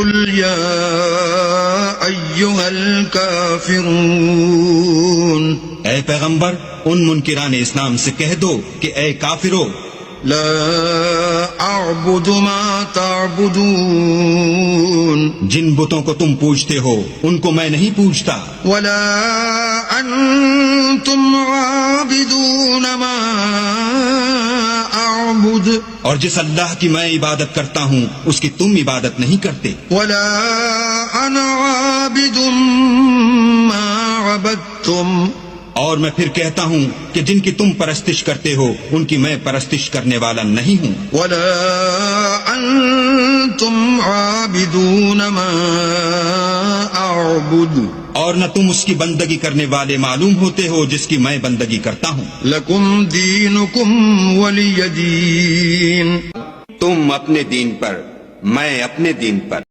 कुल या अय्युहल काफिरून, ए पैगंबर, उन मुनकिरान इस्लाम से कह दो कि ए काफिरो, ला अअबुदु मा तअबुदून, जिन बुतों को तुम पूजते हो उनको मैं नहीं पूजता, वला अंतुम आबिदून मा अअबुद, और जिस अल्लाह की मैं इबादत करता हूँ उसकी तुम इबादत नहीं करते, वला अना आबिदुम मा अबदतुम, और मैं फिर कहता हूँ कि जिनकी तुम परस्तिश करते हो उनकी मैं परस्तिश करने वाला नहीं हूँ, वला अंतुम आबिदून मा अअबुद, और न तुम उसकी बंदगी करने वाले मालूम होते हो जिसकी मैं बंदगी करता हूँ। लकुम दीनुकुम वलिय दीन, तुम अपने दीन पर, मैं अपने दीन पर।